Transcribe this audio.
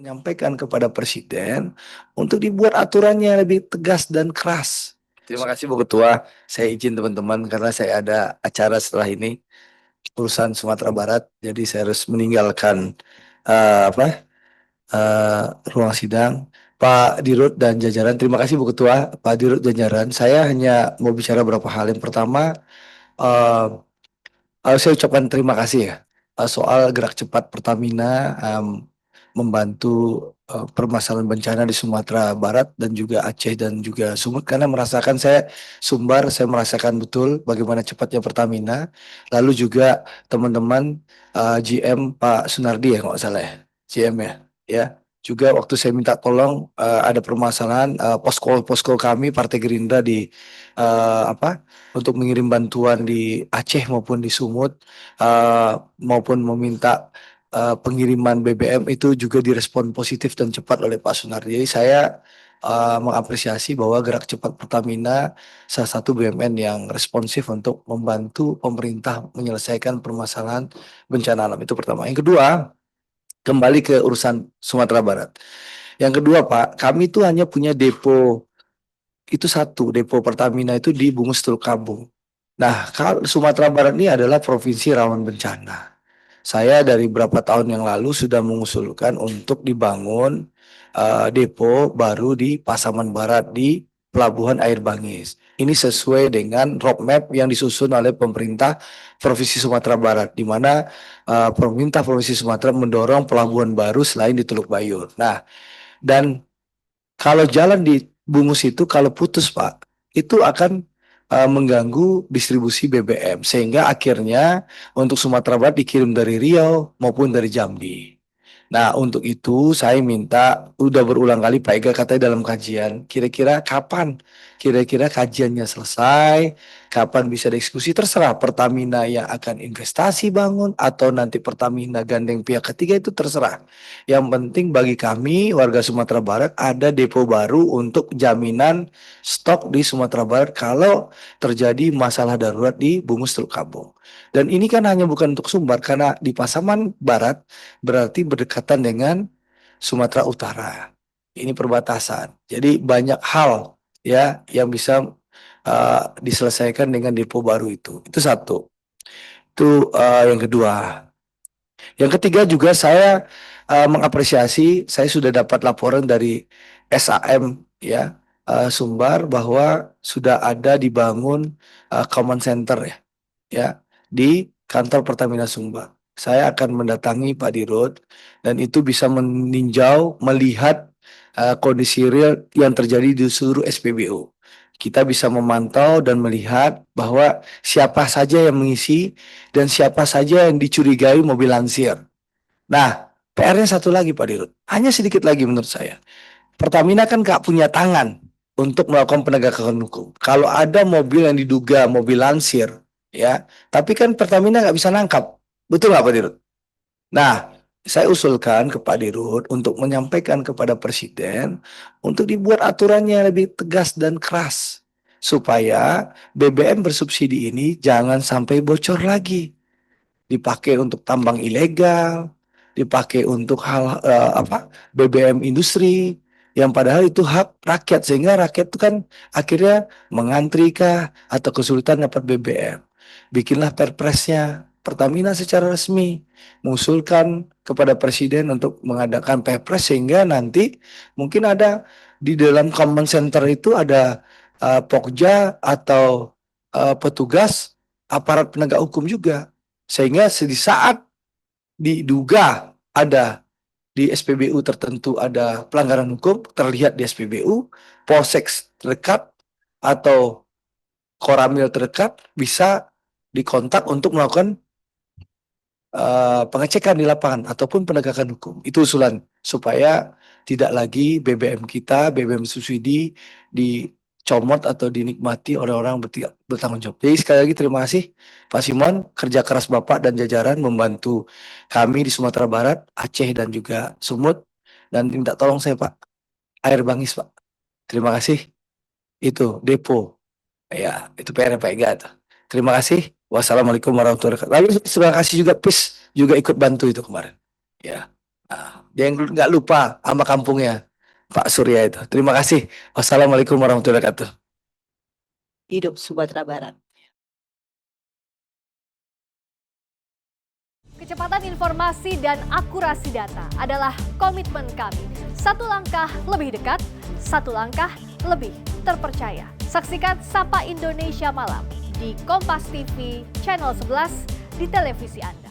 menyampaikan kepada presiden untuk dibuat aturannya lebih tegas dan keras. Terima kasih Bu Ketua. Saya izin teman-teman karena saya ada acara setelah ini urusan Sumatera Barat, jadi saya harus meninggalkan eh, apa ruang sidang. Pak Dirut dan jajaran, terima kasih Bu Ketua. Pak Dirut jajaran, saya hanya mau bicara beberapa hal. Yang pertama, eh, saya ucapkan terima kasih ya soal gerak cepat Pertamina membantu permasalahan bencana di Sumatera Barat dan juga Aceh dan juga Sumut karena merasakan saya Sumbar, saya merasakan betul bagaimana cepatnya Pertamina. Lalu juga teman-teman GM Pak Sunardi ya kalau nggak salah ya, GM ya. Juga waktu saya minta tolong ada permasalahan posko kami Partai Gerindra di untuk mengirim bantuan di Aceh maupun di Sumut maupun meminta pengiriman BBM itu juga direspon positif dan cepat oleh Pak Sunardi. Jadi saya mengapresiasi bahwa gerak cepat Pertamina salah satu BUMN yang responsif untuk membantu pemerintah menyelesaikan permasalahan bencana alam itu pertama. Yang kedua, kembali ke urusan Sumatera Barat. Yang kedua Pak, kami itu hanya punya depo itu satu, depo Pertamina itu di Bungus Teluk Kabung. Nah, kalau Sumatera Barat ini adalah provinsi rawan bencana. Saya dari beberapa tahun yang lalu sudah mengusulkan untuk dibangun depo baru di Pasaman Barat di Pelabuhan Air Bangis. Ini sesuai dengan roadmap yang disusun oleh pemerintah Provinsi Sumatera Barat, di mana pemerintah Provinsi Sumatera mendorong pelabuhan baru selain di Teluk Bayur. Nah, dan kalau jalan di Bungus itu kalau putus Pak, itu akan mengganggu distribusi BBM sehingga akhirnya untuk Sumatera Barat dikirim dari Riau maupun dari Jambi. Nah, untuk itu saya minta udah berulang kali Pak Ega katanya dalam kajian, kira-kira kapan kira-kira kajiannya selesai, kapan bisa dieksekusi terserah Pertamina yang akan investasi bangun atau nanti Pertamina gandeng pihak ketiga itu terserah. Yang penting bagi kami warga Sumatera Barat ada depo baru untuk jaminan stok di Sumatera Barat kalau terjadi masalah darurat di Bungus Teluk Kabung. Dan ini kan hanya bukan untuk Sumbar karena di Pasaman Barat berarti berdekatan dengan Sumatera Utara. Ini perbatasan. Jadi banyak hal ya yang bisa diselesaikan dengan depo baru itu. Itu satu. Itu yang kedua. Yang ketiga juga saya mengapresiasi, saya sudah dapat laporan dari SAM ya Sumbar bahwa sudah ada dibangun command center ya di kantor Pertamina Sumbar. Saya akan mendatangi Pak Dirut dan itu bisa meninjau melihat kondisi real yang terjadi di seluruh SPBU. Kita bisa memantau dan melihat bahwa siapa saja yang mengisi dan siapa saja yang dicurigai mobil lansir. Nah, PR-nya satu lagi Pak Dirut, hanya sedikit lagi menurut saya. Pertamina kan nggak punya tangan untuk melakukan penegakan hukum. Kalau ada mobil yang diduga mobil lansir, ya, tapi kan Pertamina nggak bisa nangkap, betul nggak Pak Dirut? Nah, saya usulkan ke Pak Dirut untuk menyampaikan kepada Presiden untuk dibuat aturannya lebih tegas dan keras supaya BBM bersubsidi ini jangan sampai bocor lagi, dipakai untuk tambang ilegal, dipakai untuk hal BBM industri yang padahal itu hak rakyat sehingga rakyat itu kan akhirnya mengantri kah atau kesulitan dapat BBM. Bikinlah perpresnya Pertamina secara resmi mengusulkan kepada presiden untuk mengadakan perpres sehingga nanti mungkin ada di dalam command center itu ada Pokja atau petugas aparat penegak hukum juga sehingga di saat diduga ada di SPBU tertentu ada pelanggaran hukum terlihat di SPBU, Polsek terdekat atau Koramil terdekat bisa dikontak untuk melakukan pengecekan di lapangan ataupun penegakan hukum. Itu usulan supaya tidak lagi BBM kita, BBM subsidi dicomot atau dinikmati oleh orang bertanggung jawab. Jadi sekali lagi terima kasih Pak Simon, kerja keras Bapak dan jajaran membantu kami di Sumatera Barat, Aceh dan juga Sumut. Dan minta tolong saya Pak, air bangis Pak. Terima kasih. Itu depo. Ya, itu PR Pak Ega tuh. Terima kasih. Wassalamualaikum warahmatullahi wabarakatuh. Lalu terima kasih juga PIS juga ikut bantu itu kemarin. Ya. Nah. Dia yang nggak lupa sama kampungnya, Pak Surya itu. Terima kasih. Wassalamualaikum warahmatullahi wabarakatuh. Hidup Sumatera Barat. Kecepatan informasi dan akurasi data adalah komitmen kami. Satu langkah lebih dekat, satu langkah lebih terpercaya. Saksikan Sapa Indonesia Malam di Kompas TV Channel 11 di televisi Anda.